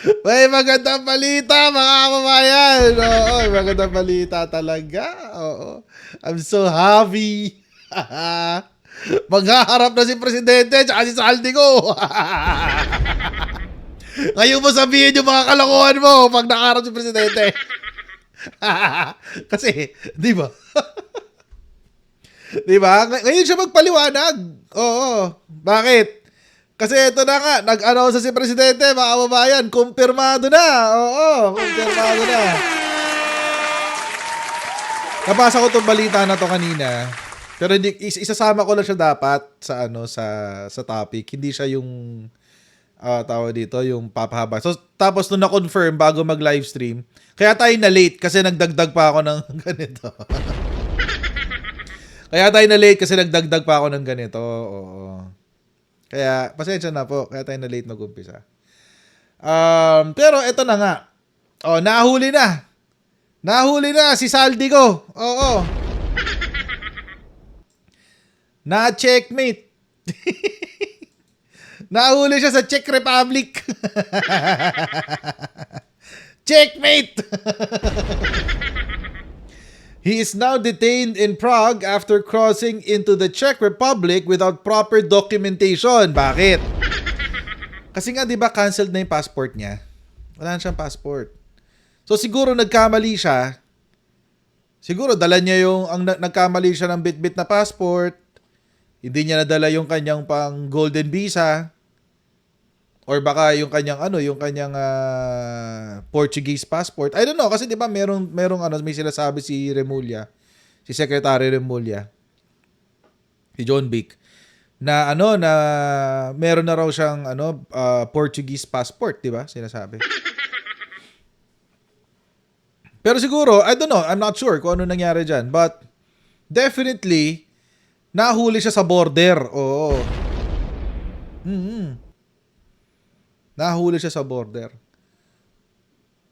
May magandang balita, mga kababayan. Oo, magandang balita talaga. Oo. I'm so happy. Maghaharap na si Presidente at si Saldi ko. Ngayon mo sabihin yung mga kalokohan mo pag nakaharap si Presidente. Kasi, di ba? Di ba? Ngayon siya magpaliwanag. Oo. Bakit? Kasi ito na nga, nag-announce si Presidente, mga kababayan, kumpirmado na. Oo, kumpirmado na. Nabasa ko tong balita na to kanina. Pero hindi, isasama ko lang siya dapat sa sa topic. Hindi siya yung tawag dito, yung papahaba. So tapos nung na-confirm bago mag-livestream, kaya tayo na late kasi nagdagdag pa ako ng ganito. Kaya tayo na late kasi nagdagdag pa ako ng ganito. Oo. Kaya pasensya na po, kaya tayo na late mag-umpisa. Pero eto na nga. Oh, nahuli na. Nahuli na si Saldi ko. Oo. Na-checkmate. Nahuli siya sa Czech Republic. Checkmate! He is now detained in Prague after crossing into the Czech Republic without proper documentation. Bakit? Kasi nga 'di ba canceled na yung passport niya? Wala na siyang passport. So siguro nagkamali siya. Siguro dala niya nagkamali siya ng bitbit na passport. Hindi niya nadala yung kanyang pang golden visa. Or baka yung kanyang Portuguese passport. I don't know kasi 'di ba merong may sinasabi si Remulla, si Secretary Remulla, si John Vic na na meron na raw siyang Portuguese passport, 'di ba? Sinasabi. Pero siguro, I don't know, I'm not sure kung ano nangyari diyan, but definitely nahuli siya sa border. Oo. Nahuli siya sa border.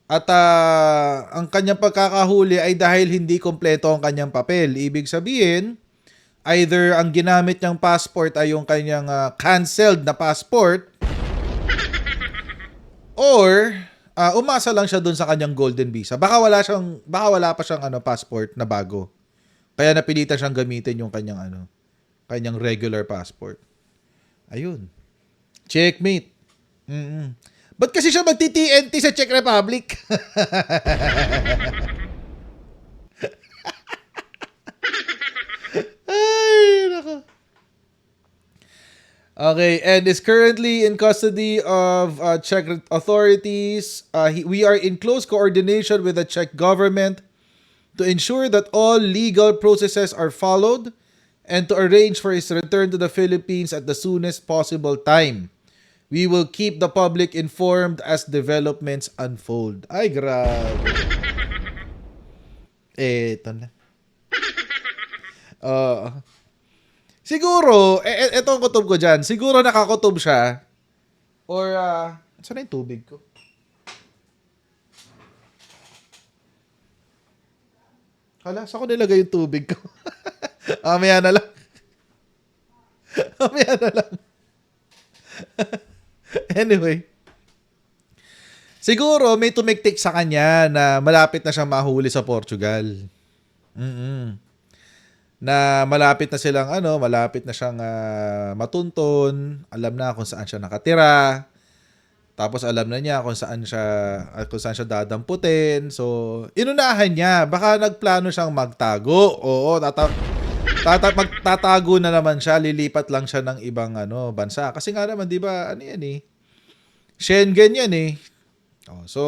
At ang kanyang pagkakahuli ay dahil hindi kompleto ang kanyang papel. Ibig sabihin, either ang ginamit niyang passport ay yung kanyang canceled na passport or umasa lang siya dun sa kanyang golden visa. Baka wala pa siyang passport na bago. Kaya napilitan siyang gamitin yung kanyang regular passport. Ayun. Checkmate. Ba't kasi siya magti-TNT sa Czech Republic? Ay, nako. Okay, and is currently in custody of Czech authorities. We are in close coordination with the Czech government to ensure that all legal processes are followed and to arrange for his return to the Philippines at the soonest possible time. We will keep the public informed as developments unfold. Ay, grabe. Eto na. Siguro, eto ang kutob ko dyan. Siguro nakakutob siya. Or, saan na yung tubig ko? Hala, saan ko nilagay yung tubig ko? Mamaya na lang. Mamaya na lang. Anyway. Siguro, may tumiktik sa kanya na malapit na siyang mahuli sa Portugal. Na malapit na siyang matunton, alam na kung saan siya nakatira. Tapos alam na niya kung saan siya dadamputin. So, inunahan niya, baka nagplano siyang magtago. Oo, magtatago na naman siya, lilipat lang siya ng ibang bansa. Kasi nga naman, 'di ba, Schengen yan eh. Oh, so,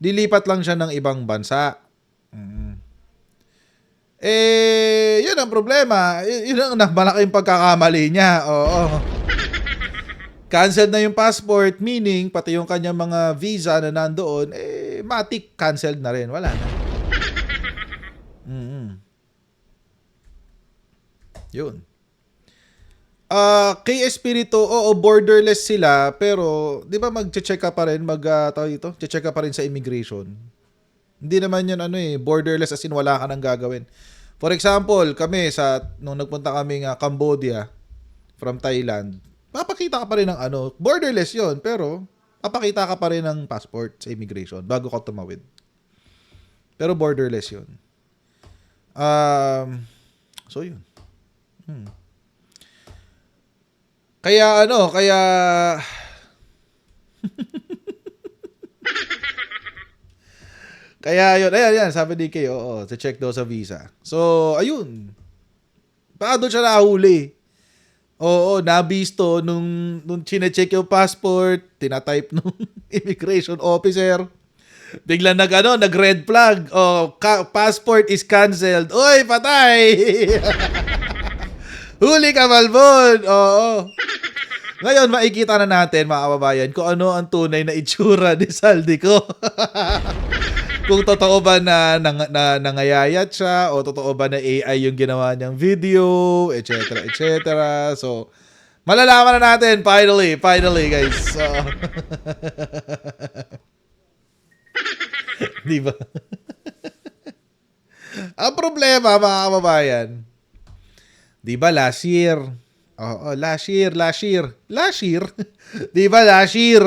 lilipat lang siya ng ibang bansa. Yun ang problema. Yun ang malaking pagkakamali niya. Oo. Cancelled na yung passport, meaning pati yung kanyang mga visa na nandoon, matik cancelled na rin. Wala na. Yun. Kay Espiritu, borderless sila, pero 'di ba magche-check ka pa rin, check ka pa rin sa immigration. Hindi naman 'yun borderless as in wala ka nang gagawin. For example, kami nung nagpunta kami Cambodia from Thailand, papakita ka pa rin ng borderless 'yon, pero papakita ka pa rin ng passport sa immigration bago ka tumawid. Pero borderless yun. So yun. Kaya kaya yun, ayan, sabi ni Kay, to check daw sa visa. So, ayun. Baka doon siya nahuli. Oo, nabisto nung chine-check yung passport, tinatype nung immigration officer. Biglang nag-red flag. Passport is canceled. Uy, patay! Huli ka, Malbon! Oo. Ngayon, makikita na natin, mga kababayan, kung ano ang tunay na itsura ni Saldico. Kung totoo ba na nangayayat siya o totoo ba na AI yung ginawa niyang video, etc. So, malalaman na natin finally guys. So, di ba? Ang problema, mga kababayan, di ba last year? Last year. Di ba last year?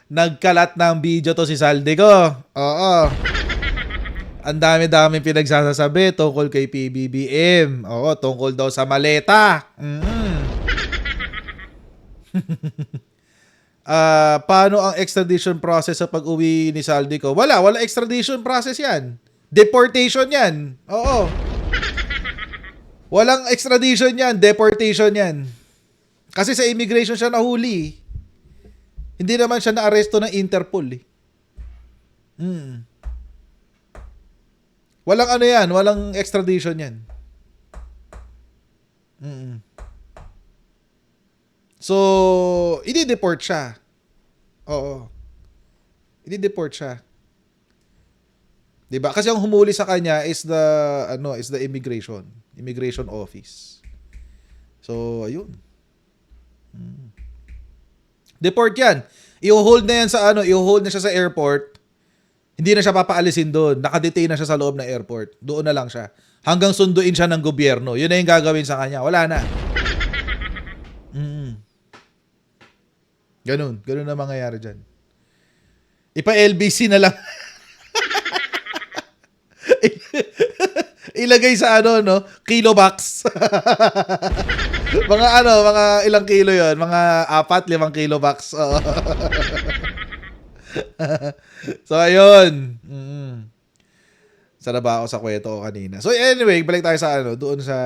Nagkalat ng video to si Saldico. Oo. Ang dami-daming pinagsasabi tungkol kay PBBM. Oo, tungkol daw sa maleta. Paano ang extradition process sa pag-uwi ni Saldico? Wala extradition process yan. Deportation yan. Oo. Walang extradition yan. Deportation yan. Kasi sa immigration siya nahuli. Hindi naman siya na-aresto ng Interpol eh. Walang walang extradition yan. So, i-deport siya. Oo. I-deport siya. 'Di ba? Kasi ang humuli sa kanya is the immigration office. So, ayun. Deport yan. I-hold na yan i-hold na siya sa airport. Hindi na siya papaalisin doon. Nakadetain na siya sa loob ng airport. Doon na lang siya. Hanggang sunduin siya ng gobyerno. Yun na yung gagawin sa kanya. Wala na. Ganun na mangyayari dyan. Ipa-LBC na lang. Ilagay sa kilo box. mga ilang kilo yon, mga 4-5 kilo box. So ayun. Sana ba ako sa kwento ko kanina. So anyway, balik tayo sa doon sa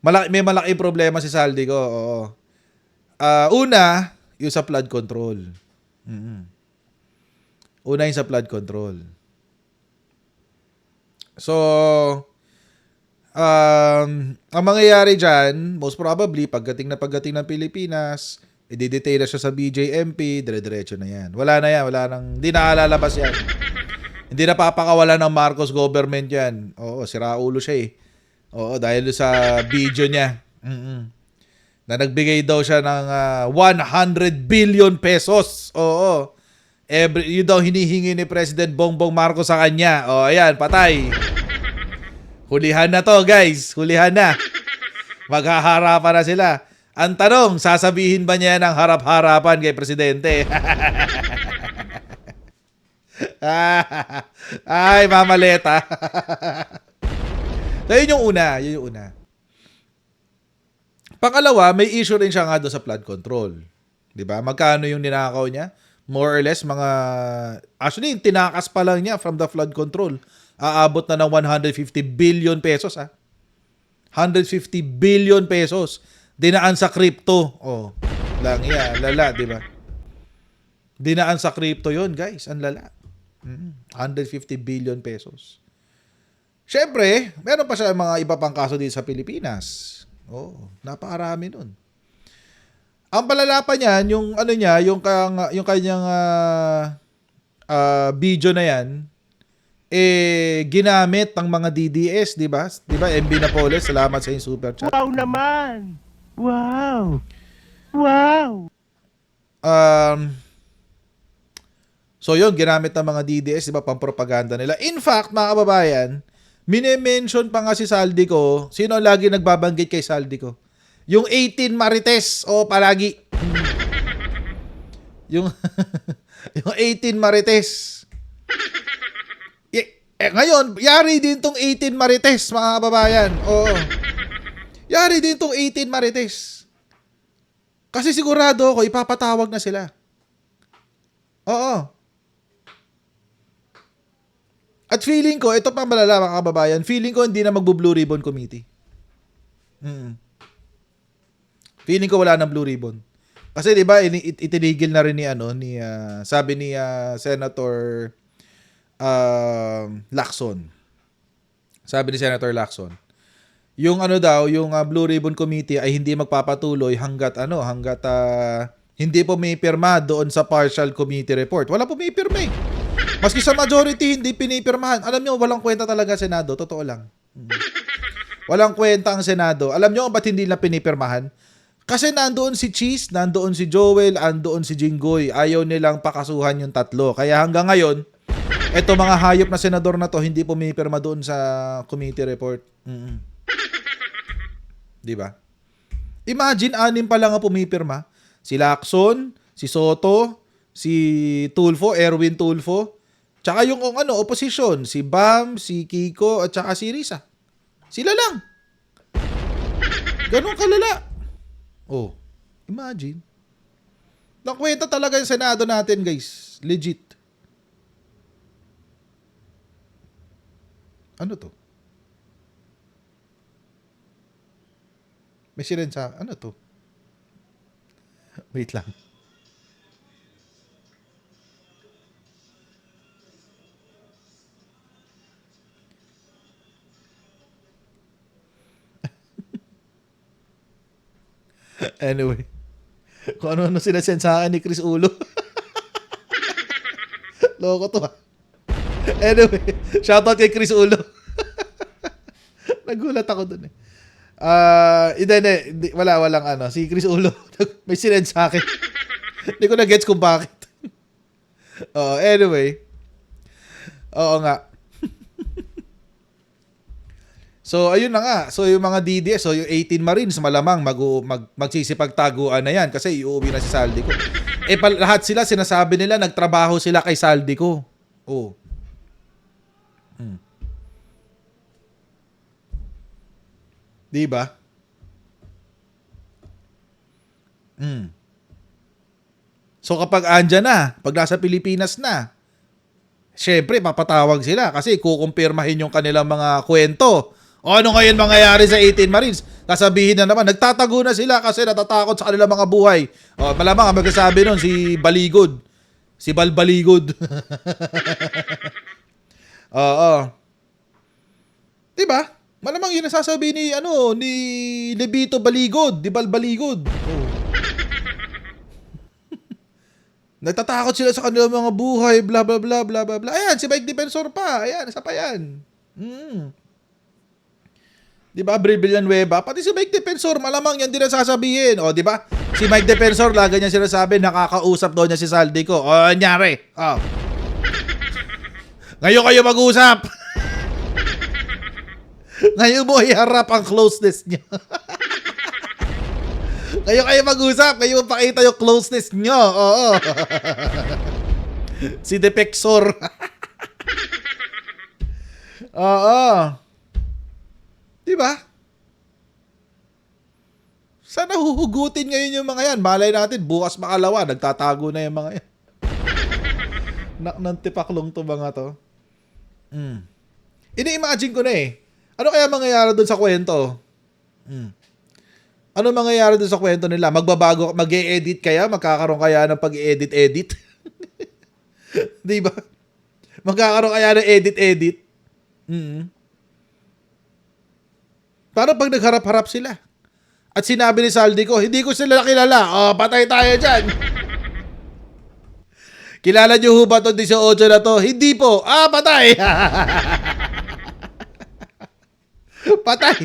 may malaking problema si Saldico. Oo. Una, yung sa flood control. Una yung sa flood control. So, ang mangyayari dyan, most probably, pagdating ng Pilipinas, i-detain na siya sa BJMP, dire-diretso na yan. Wala na yan, hindi na lalabas yan. Hindi na papakawala ng Marcos government yan. Oo, siraulo siya eh. Oo, dahil sa video niya. Na nagbigay daw siya ng 100 billion pesos. Oo. Yun daw hinihingi ni President Bongbong Marcos sa kanya. O, ayan, patay. Hulihan na to, guys. Hulihan na. Maghaharapan na sila. Ang tanong, sasabihin ba niya ng harap-harapan kay Presidente? Ay, mamaleta. So, yun yung una. Pangalawa, may issue rin siya nga doon sa flood control. Diba? Magkano yung ninakaw niya? More or less, actually, tinakas pa lang niya from the flood control. Aabot na ng 150 billion pesos, 150 billion pesos. Dinaan sa crypto. Oh, lang yan. Lala, di ba? Dinaan sa crypto yon, guys. Ang lala. 150 billion pesos. Siyempre, meron pa siya mga iba pang kaso dito sa Pilipinas. Oh, napakarami nun. Ang palala pa niyan, yung kanyang video na yan, ginamit ng mga DDS, di ba? Di ba, MB Napoles, salamat sa yung super chat. Wow naman! Wow! So yun, ginamit ng mga DDS, di ba, pampropaganda nila. In fact, mga kababayan, mine-mention pa nga si Saldico, sino lagi nagbabanggit kay Saldico? Yung 18 Marites, palagi. Yung, yung 18 Marites. Ngayon, yari din tong 18 Marites, mga kababayan. Oo. Yari din tong 18 Marites. Kasi sigurado ako, ipapatawag na sila. Oo. At feeling ko, ito pa malala mga kababayan, feeling ko hindi na magbo-Blue Ribbon Committee. Feeling ko wala nang Blue Ribbon. Kasi 'di ba itinigil na rin sabi ni Senator Lacson. Sabi ni Senator Lacson, yung yung Blue Ribbon Committee ay hindi magpapatuloy hanggat hindi po may pirma doon sa partial committee report. Wala po may pirma eh. Maski sa majority hindi pinipirmahan. Alam niyo walang kwenta talaga Senado, totoo lang. Walang kwenta ang Senado. Alam niyo ba't hindi na pinipirmahan? Kasi nandoon si Cheese, nandoon si Joel, nandoon si Jinggoy. Ayaw nilang pakasuhan yung tatlo. Kaya hanggang ngayon, eto mga hayop na senador na to, hindi pumipirma doon sa committee report. Di ba? Imagine, 6 pa lang ang pumipirma. Si Lacson, si Soto, si Tulfo, Erwin Tulfo, tsaka yung opposition, si Bam, si Kiko, at tsaka si Risa. Sila lang. Ganun kalala. Oh, imagine. Nakwenta talaga yung Senado natin, guys. Legit. Ano to? May silensa. Ano to? Wait lang. Anyway. Kung ano-ano sinasend sa akin ni Chris Ulo. Loko to ha. Anyway, shoutout kay Chris Ulo. Nagulat ako dun eh. Hindi. Walang Si Chris Ulo. May sinend sa akin. Hindi ko na-gets kung bakit. Anyway. Oo nga. So, ayun na nga. So, yung mga DDS, so yung 18 Marines, malamang magsisipagtaguan na yan kasi iuwi na si Saldico. Lahat sila, sinasabi nila, nagtrabaho sila kay Saldico. Oh. Diba? So, kapag andyan na, pag nasa Pilipinas na, syempre, papatawag sila kasi kukumpirmahin yung kanilang mga kwento. O ano ngayon mangyayari sa 18 Marines? Sasabihin na naman, nagtatago na sila kasi natatakot sa kanilang mga buhay. O, malamang ang magsasabi nun, si Baligod. Si Balbaligod. Oo. Diba? Malamang yun nasasabi ni Levito Baligod. Di Balbaligod. Oh. Nagtatakot sila sa kanilang mga buhay, bla bla bla bla bla bla. Ayan, si Mike Defensor pa. Ayan, isa pa yan. Di ba, Abril Villanueva? Pati si Mike Defensor, malamang yan din ang sasabihin. O, di ba? Si Mike Defensor, lagi niya sinasabi, nakakausap daw niya si Saldico. O, anyari. O. Ngayon kayo mag-usap. Ngayon mo iharap ang closeness niya. Ngayon kayo mag-usap. Ngayon pakita yung closeness niyo. Oo. Si Defensor. Oo. Diba? Sana huhugutin ngayon yung mga yan. Malay natin, bukas makalawa, nagtatago na yung mga yan. Nantipaklong to mga to. Ini-imagine ko na eh. Ano kaya mangyayari doon sa kwento? Ano mangyayari doon sa kwento nila? Magbabago, mag-e-edit kaya? Magkakaroon kaya ng pag-edit-edit? Diba? Magkakaroon kaya ng edit-edit? Para pag nagharap-harap sila. At sinabi ni Saldico, hindi ko sila kilala. Patay tayo dyan. Kilala niyo ho ba itong 18 na to? Hindi po. Patay. Patay.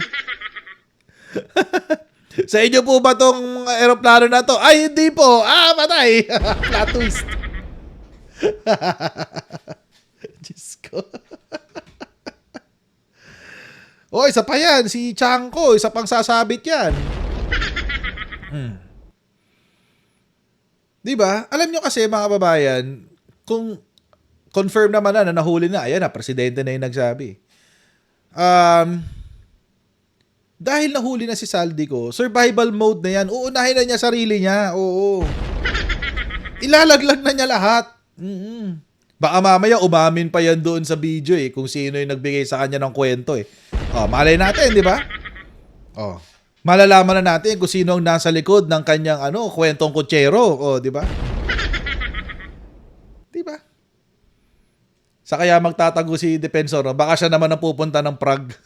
Sa inyo po ba itong aeroplano na to? Ay, hindi po. Patay. Plot twist. Diyos ko. Isa pa yan. Si Chanko, isa pang sasabit yan. Di ba? Alam nyo kasi mga kababayan, kung confirm naman na nahuli na, ayan na, presidente na yung nagsabi. Dahil nahuli na si Saldico, survival mode na yan. Uunahin na niya sarili niya. Oo. Ilalaglag na niya lahat. Baka mamaya umamin pa yan doon sa video eh, kung sino yung nagbigay sa kanya ng kwento eh. Malay natin, di ba? Malalaman na natin kung sino ang nasa likod ng kanyang kwentong kutsero. Di ba? Di ba? Sa kaya magtatago si Defensor, baka siya naman ang pupunta ng Prague.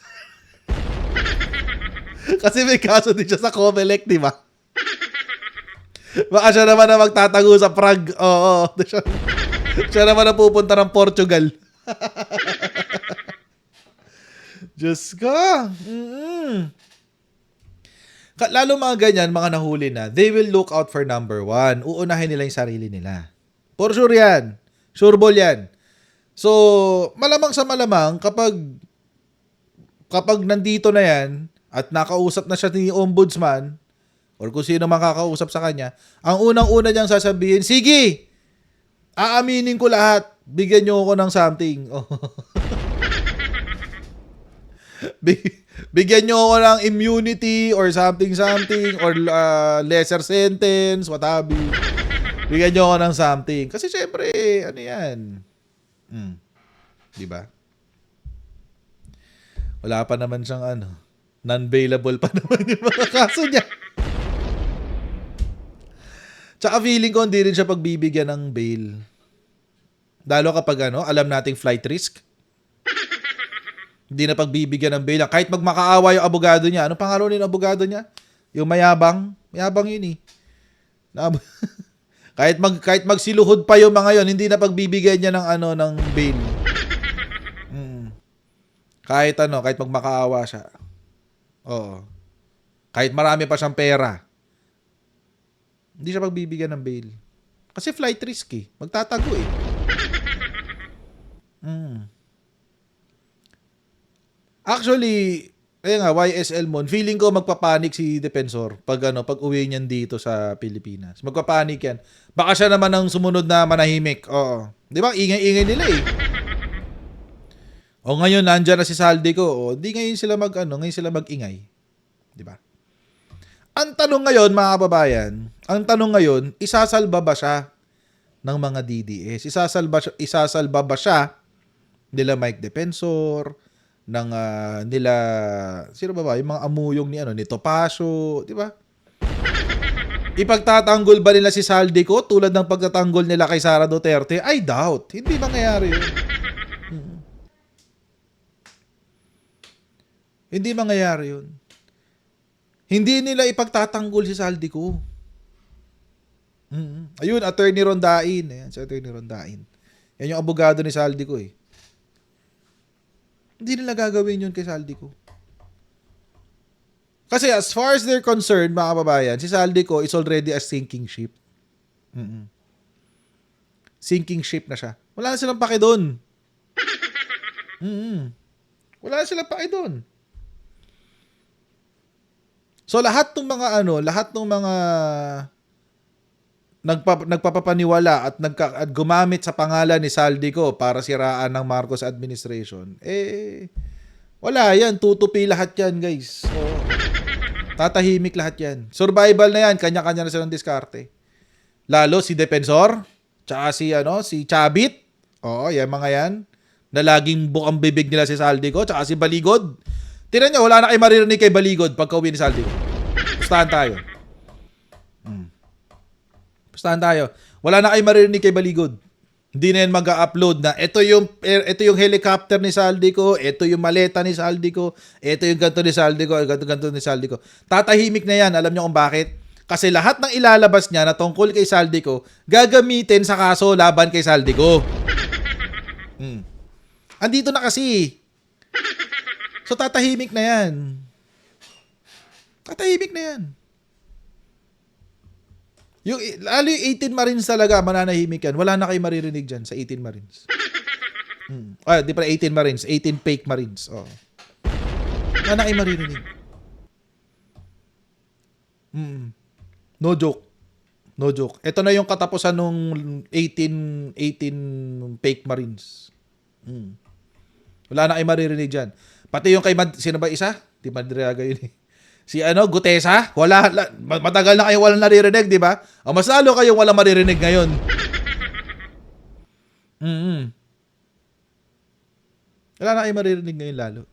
Kasi may kaso din siya sa Comelec, di ba? Baka siya naman ang magtatago sa Prague. Oo. Siya naman ang pupunta ng Portugal. Diyos ko. Lalo mga ganyan, mga nahuli na, they will look out for number one. Uunahin nila yung sarili nila. For sure yan. Sure ball yan. So, malamang sa malamang, kapag nandito na yan, at nakausap na siya ni Ombudsman, or kung sino makakausap sa kanya, ang unang-una niyang sasabihin, sige, aaminin ko lahat, bigyan niyo ako ng something. Bigyan nyo ako ng immunity or something or lesser sentence, what have you. Bigyan nyo ako ng something. Kasi syempre, ano yan? Diba? Wala pa naman siyang non-bailable pa naman yung mga kaso niya. Tsaka feeling ko hindi rin siya pagbibigyan ng bail. Lalo kapag alam nating flight risk. Hindi na pagbibigyan ng bail. Kahit magmakaawa yung abogado niya. Ano pangalan ng abogado niya? Yung mayabang. Mayabang yun eh. kahit magsiluhod pa yung mga yon, hindi na pagbibigyan niya ng bail. Kahit magmakaawa siya. Oo. Kahit marami pa siyang pera. Hindi siya pagbibigyan ng bail. Kasi flight risk eh. Magtatago eh. Actually, YSL Mon, feeling ko magpapanik si Defensor pag uwi niyan dito sa Pilipinas. Magpapanik yan. Baka siya naman ang sumunod na manahimik. Oo. 'Di ba? Ingay-ingay nila eh. Ngayon nandiyan na si Saldico. Di ngayon sila ngayon sila mag-ingay. 'Di ba? Ang tanong ngayon, mga kababayan, isasalba ba siya ng mga DDS? Isasalba ba siya nila Mike Defensor, ng nila sino ba yung mga amuyong ni Topacio, di ba? Ipagtatanggol ba nila si Saldico tulad ng pagtatanggol nila kay Sara Duterte? I doubt. Hindi mangyayari yun. Hindi mangyayari yun. Hindi nila ipagtatanggol si Saldico. Ayun, Attorney Rondain. Ayan, si Attorney Rondain. Yan yung abogado ni Saldico eh. Hindi nila gagawin yun kay Saldico. Kasi as far as they're concerned, mga kababayan, si Saldico is already a sinking ship. Sinking ship na siya. Wala na silang pake doon. Wala na silang pake doon. So lahat ng mga nagpapapaniwala at gumamit sa pangalan ni Saldico para siraan ng Marcos administration, wala yan. Tutupi lahat yan, guys. So, tatahimik lahat yan. Survival na yan. Kanya-kanya na silang diskarte. Lalo si Defensor, tsaka si Chabit. Yan mga yan. Na laging bukang bibig nila si Saldico, tsaka si Baligod. Tira niya, wala na kayo maririnig kay Baligod pagka uwi ni Saldico. Pustahan tayo. Pustahan tayo. Wala na kayo maririnig kay Baligod. Hindi na yan mag-upload na ito yung helicopter ni Saldico, ito yung maleta ni Saldico, ito yung ganito ni Saldico, ganito ni Saldico. Tatahimik na yan. Alam niyo kung bakit? Kasi lahat ng ilalabas niya na tungkol kay Saldico, gagamitin sa kaso laban kay Saldico. Andito na kasi. So tatahimik na yan. Tatahimik na yan. Lalo yung 18 Marines talaga, mananahimik yan. Wala na kayo maririnig dyan sa 18 Marines. Di pala 18 Marines, 18 fake Marines. Wala na kayo maririnig. No joke. No joke. Ito na yung katapusan nung 18 fake Marines. Wala na kayo maririnig dyan. Pati yung sino ba isa? Di Madriaga yun eh. Si Gutesa? Matagal na kayo walang naririnig, di ba? O mas lalo kayong walang maririnig ngayon. Wala na kayo maririnig ngayon lalo.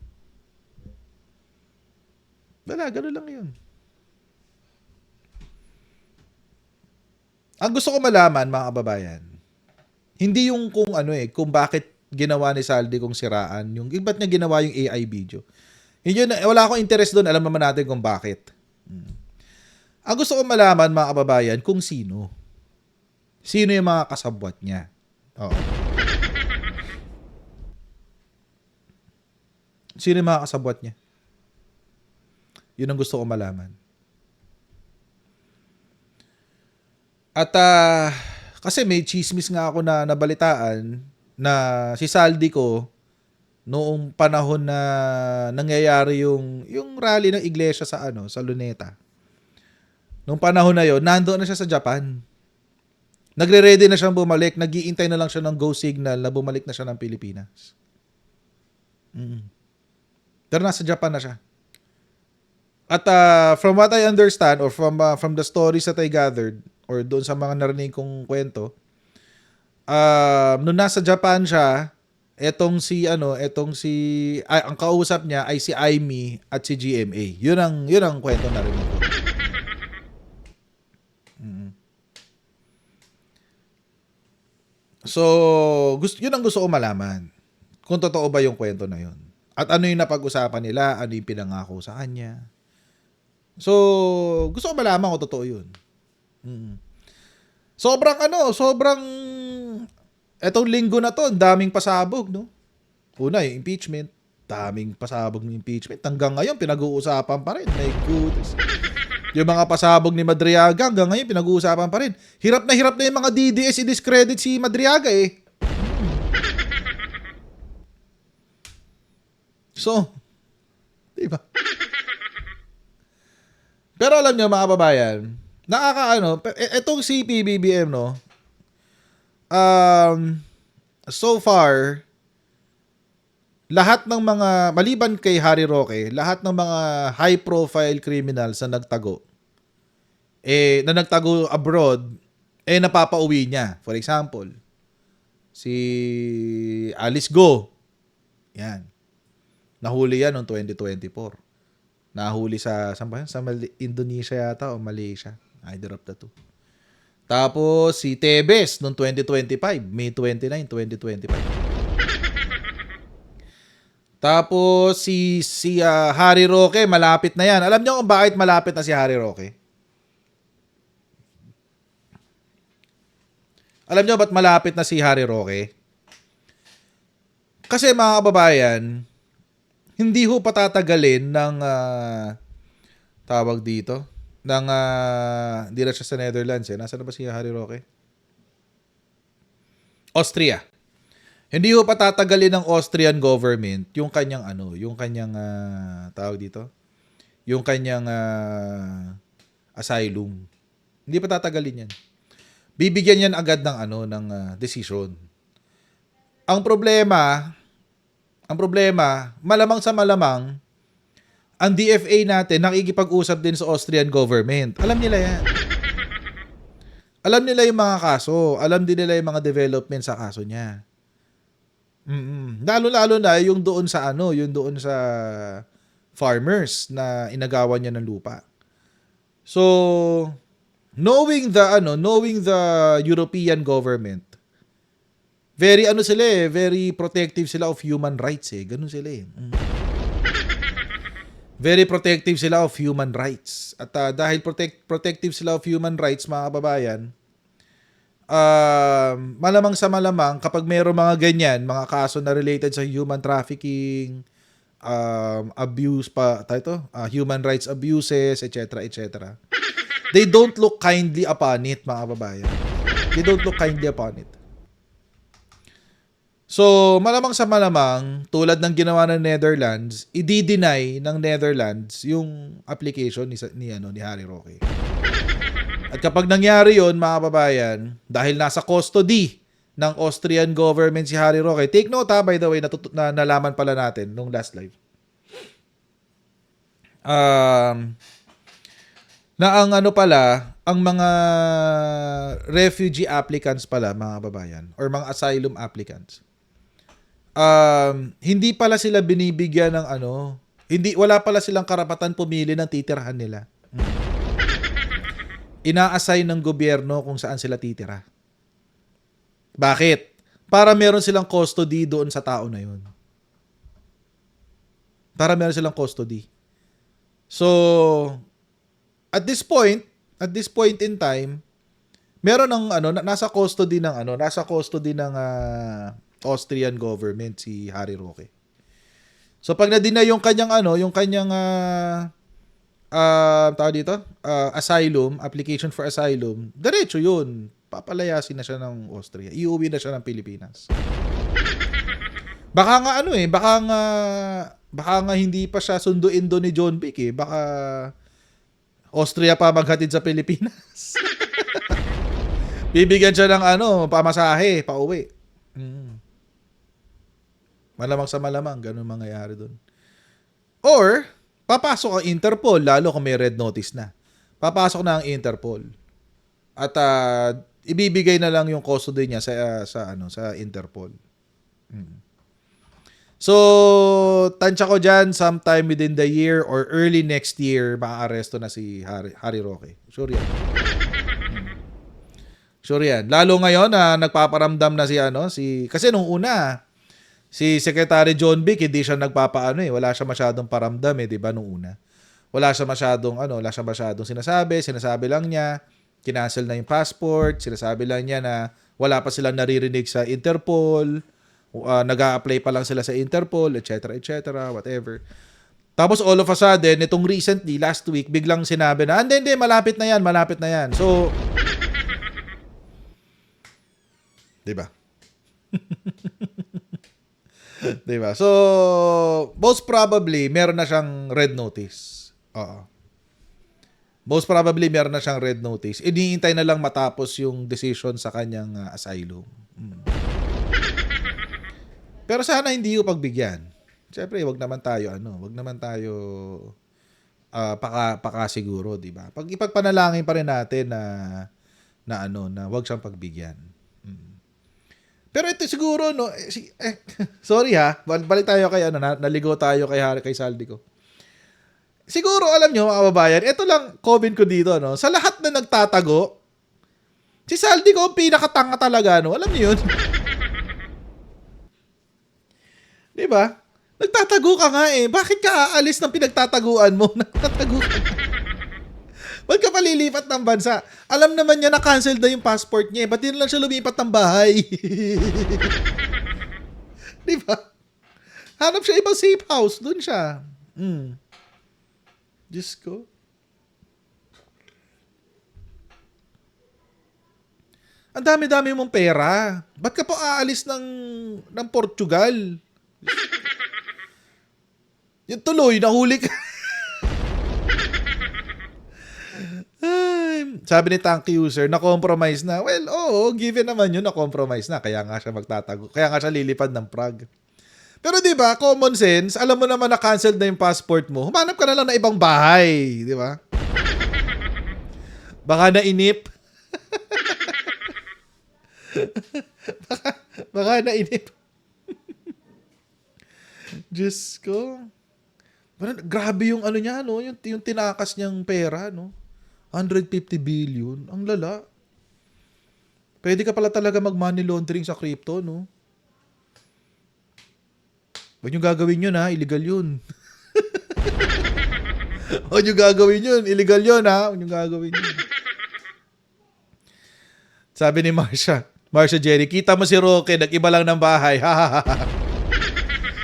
Wala, gano'n lang yun. Ang gusto ko malaman, mga kababayan, hindi yung kung bakit ginawa ni Saldi kung siraan, ba't niya ginawa yung AI video. Wala akong interest doon, alam naman natin kung bakit. Ang gusto ko malaman, mga kababayan, kung sino. Sino yung mga kasabwat niya. Oo. Sino yung mga kasabwat niya? Yun ang gusto ko malaman. At kasi may chismis nga ako na nabalitaan na si Saldi ko noong panahon na nangyayari yung rally ng iglesia sa Luneta. Noong panahon na yon, nandoon na siya sa Japan. Nagre-ready na siyang bumalik, nag-iintay na lang siya ng go signal na bumalik na siya ng Pilipinas. Pero nasa Japan na siya. At from what I understand or from the stories that I gathered or doon sa mga narinig kong kwento, nung nasa Japan siya, ang kausap niya ay si Aimee at si GMA. Yun ang kwento narinig ko. So, yun ang gusto ko malaman. Kung totoo ba yung kwento na yun. At ano yung napag-usapan nila, ano yung pinangako sa kanya. So, gusto ko malaman kung totoo yun. Sobrang etong linggo na to, daming pasabog, no? Una, yung impeachment, daming pasabog ng impeachment. Hanggang ngayon, pinag-uusapan pa rin. My goodness. Yung mga pasabog ni Madriaga, hanggang ngayon, pinag-uusapan pa rin. Hirap na yung mga DDS i-discredit si Madriaga, eh. So, diba? Pero alam nyo, mga kababayan, etong si PBBM, no? So far, lahat ng mga, maliban kay Harry Roque, lahat ng mga high-profile criminals na nagtago, na nagtago abroad, napapauwi niya. For example, si Alice Go. Yan. Nahuli yan noong 2024. Nahuli sa Indonesia yata o Malaysia. Either of the two. Tapos si Tebes noong 2025, May 29, 2025. Tapos si Harry Roque, malapit na yan. Alam niyo kung bakit malapit na si Harry Roque? Alam niyo ba't malapit na si Harry Roque? Kasi mga kababayan, hindi ho patatagalin ng tawag dito hindi na siya sa Netherlands eh. Nasaan na ba si Harry Roque? Austria. Hindi ho patatagalin ng Austrian government yung kanyang tawag dito, yung kanyang asylum. Hindi patatagalin yan. Bibigyan yan agad ng decision. Ang problema, malamang sa malamang, ang DFA natin nakikipag-usap din sa Austrian government. Alam nila yan. Alam nila yung mga kaso. Alam din nila yung mga development sa kaso niya. Lalo-lalo na yung doon sa farmers na inagawan niya ng lupa. So, knowing the European government, very very protective sila of human rights eh. Ganun sila eh. Very protective sila of human rights. At dahil protective sila of human rights, mga kababayan, malamang sa malamang kapag mayroong mga ganyan, mga kaso na related sa human trafficking, human rights abuses, etc., etc., they don't look kindly upon it, mga kababayan. They don't look kindly upon it. So, malamang sa malamang, tulad ng ginawa ng Netherlands, i-deny ng Netherlands yung application ni Harry Roque. At kapag nangyari yon mga kababayan, dahil nasa custody ng Austrian government si Harry Roque, take note ha, by the way, nalaman pala natin nung last live. Na ang ano pala, ang mga refugee applicants pala, mga kababayan, or mga asylum applicants, hindi pala sila binibigyan ng wala pala silang karapatan pumili ng titirhan nila. Ina-assign ng gobyerno kung saan sila titira. Bakit? Para meron silang custody doon sa tao na yun. Para meron silang custody. So, at this point in time, meron ng nasa custody ng Austrian government si Harry Roque. So pag na-deny yung kanyang tawag dito, asylum, application for asylum, diretso yun. Papalayasin na siya ng Austria. Iuwi na siya ng Pilipinas. Baka nga hindi pa siya sunduin doon ni John Vic eh. Baka Austria pa maghatid sa Pilipinas. Bibigyan siya ng pamasahe, pauwi. Malamang sa malamang, ganun mangyayari doon. Or, papasok ang Interpol, lalo kung may red notice na. Papasok na ang Interpol. At ibibigay na lang yung custody niya sa Interpol. So, tansya ko dyan, sometime within the year or early next year, maaresto na si Harry Roque. Sure yan. Sure yan. Lalo ngayon na nagpaparamdam na kasi nung una, si Secretary John Vic, hindi siya wala siya masyadong paramdam di ba nung una. Wala siya masyadong sinasabi lang niya, kinancel na yung passport, sinasabi lang niya na wala pa silang naririnig sa Interpol, nag-a-apply pa lang sila sa Interpol, etc., whatever. Tapos all of a sudden, itong recently, last week, biglang sinabi na, hindi, malapit na yan. So, diba? Diba? So, most probably, meron na siyang red notice. Oo. Most probably, meron na siyang red notice. Iniintay na lang matapos yung decision sa kanyang asylum. Pero sana hindi yung pagbigyan. Siyempre, wag naman tayo pakasiguro, di ba? Pag ipagpanalangin pa rin natin na wag siyang pagbigyan. Pero ito siguro sorry ha, balik tayo kay naligo tayo kay Saldico. Siguro alam nyo mga kababayan, ito lang comment ko dito sa lahat na nagtatago, si Saldico ang pinakatanga talaga alam niyo yun? Di ba? Nagtatago ka nga bakit ka aalis ng pinagtataguan mo? Nagtatago ka. Ba't ka palilipat ng bansa? Alam naman niya na cancel na yung passport niya. Ba't din lang siya lumipat ng bahay? Di ba? Hanap siya ibang safe house. Doon siya. Diyos ko. Ang dami-dami mong pera. Ba't ka po aalis ng Portugal? Yung tuloy, nahuli ka. Sabi ni Tank User, na-compromise na. Well, oo, given naman yun, na-compromise na. Kaya nga siya magtatago. Kaya nga siya lilipad ng Prague. Pero di ba, common sense, alam mo naman na canceled na yung passport mo, humanap ka na lang na ibang bahay. Di ba? Baka nainip. baka nainip. Diyos ko. Grabe yung niya, yung tinakas niyang pera, 150 billion. Ang lala. Pwede ka pala talaga mag-money laundering sa crypto, Huwag nyo gagawin yun, illegal yun. Huwag nyo gagawin yun, illegal yun, Huwag nyo gagawin yun. Sabi ni Marsha Jerry, kita mo si Roque, nag-iba lang ng bahay.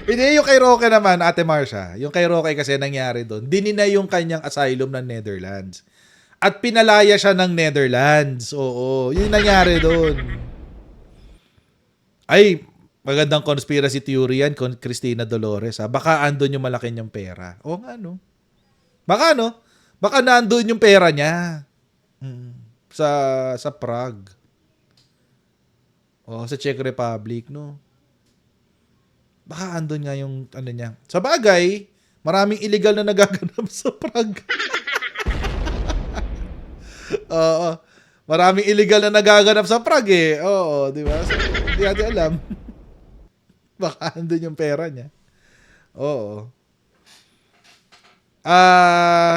Hindi, yung kay Roque naman, Ate Marsha, yung kay Roque kasi nangyari doon, dinina yung kanyang asylum ng Netherlands. At pinalaya siya ng Netherlands. Oo, yun nangyari doon. Ay, magandang conspiracy theory yan, Cristina Dolores. Baka andun yung malaki niyang pera. Oo nga, Baka, Baka nandun yung pera niya. sa Prague. Oh, sa Czech Republic, no? Baka andun nga yung ano niya. Sa bagay, maraming illegal na nagaganap sa Prague. Oo. Maraming illegal na nagaganap sa Prague eh. Oo, di ba? So, hindi natin alam. Baka andun yung pera niya. Oo.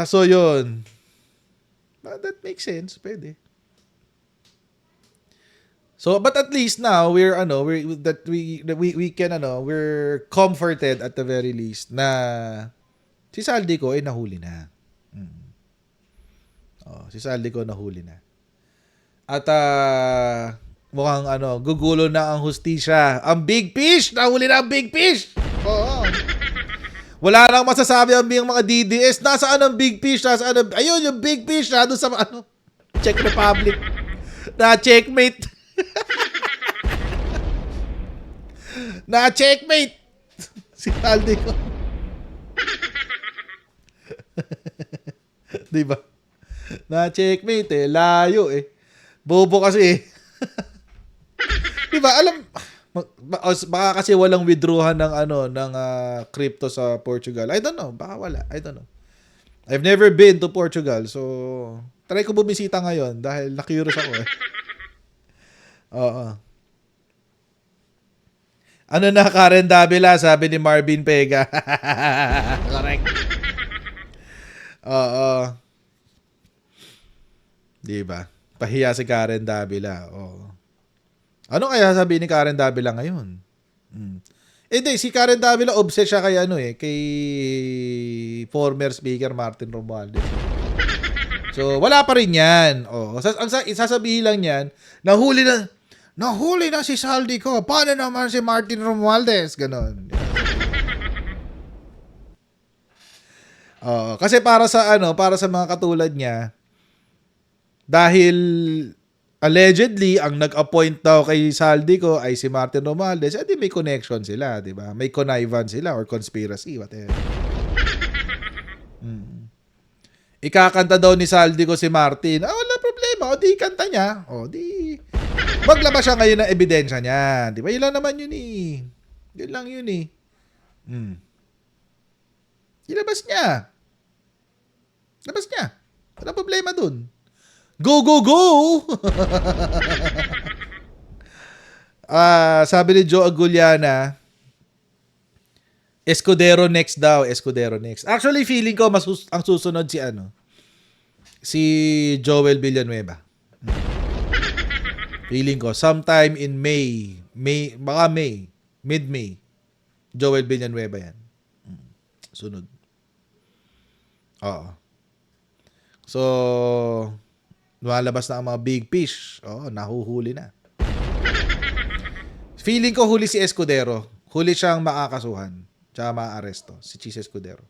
So yun. That makes sense. Pwede. So, but at least now we're comforted at the very least na si Saldico ay nahuli na. Si Saldico nahuli na. At mukhang gugulo na ang hustisya. Ang big fish, nahuli na ang big fish. Oo. Wala nang masasabi ang mga DDS. Nasaan ang big fish? Ayun yung big fish na doon sa Czech Republic. Na checkmate. Na checkmate. Si Saldico. Diba? Na checkmate layo bobo kasi diba? Alam, baka kasi walang withdrawhan ng crypto sa Portugal. I don't know, baka wala. I don't know. I've never been to Portugal, so try ko bumisita ngayon dahil na-curious ako Oo. Ano na, Karen Davila, sabi ni Marvin Pega. Correct. Oo. Diba? Pahiya si Karen Davila. Oo. Ano kaya sabi ni Karen Davila ngayon? Hindi, si Karen Davila obsessed siya kay kay former speaker Martin Romualdez. So, wala pa rin yan. Oh, ang isasabihin lang niyan, nahuli na si Saldico. Paano naman si Martin Romualdez? Ganon. Kasi para sa mga katulad niya, dahil allegedly ang nag-appoint daw kay Saldico ay si Martin Romualdez, edi may connection sila, 'di ba? May connivance sila or conspiracy, whatever. Ikakanta daw ni Saldico si Martin. Wala problema. O di kanta niya. O di maglabas siya ngayon ng ebidensya niya. Di ba? Yun lang naman yun Yun lang yun Ilabas niya. Labas niya. Wala problema dun. Go, go, go! Sabi ni Joe Aguliana, Escudero next daw. Escudero next. Actually, feeling ko ang susunod si Joel Villanueva. Feeling ko, sometime in May, baka May, mid-May, Joel Villanueva yan. Sunod. Oo. So, lumalabas na ang mga big fish. Nahuhuli na. Feeling ko huli si Escudero. Huli siyang makakasuhan. Tsaka maaresto. Si Chis Escudero.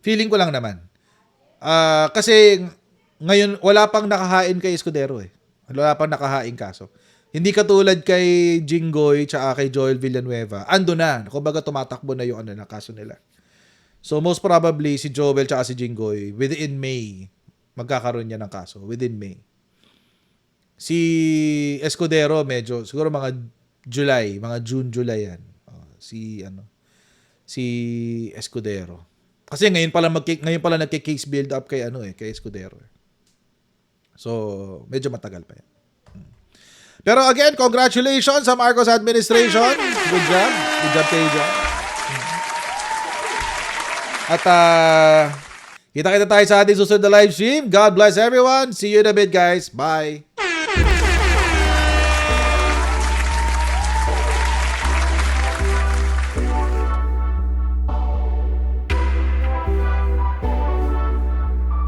Feeling ko lang naman. Kasi ngayon, wala pang nakahain kay Escudero Wala pang nakahain kaso. Hindi katulad kay Jinggoy tsaka kay Joel Villanueva. Ando na. Kumbaga tumatakbo na yung na kaso nila. So most probably si Joel tsaka si Jinggoy within May magkakaroon niya ng kaso. Within May. Si Escudero medyo siguro mga July, mga June, July yan. Si Escudero. Kasi ngayon pala nagki-case build up kay kay Escudero. So, medyo matagal pa yan. Pero again, congratulations sa Marcos administration. Good job. Good job kayo dyan. At kita-kita tayo sa ating susunod na live stream. God bless everyone. See you in a bit, guys. Bye.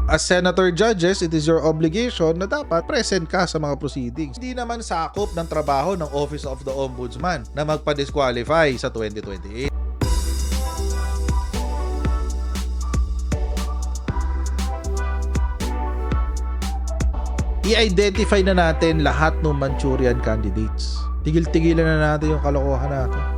As senator judges, it is your obligation na dapat present ka sa mga proceedings. Hindi naman sakop ng trabaho ng Office of the Ombudsman na magpa-disqualify sa 2028. I-identify na natin lahat ng Manchurian candidates. Tigil-tigilan na natin yung kalokohan natin.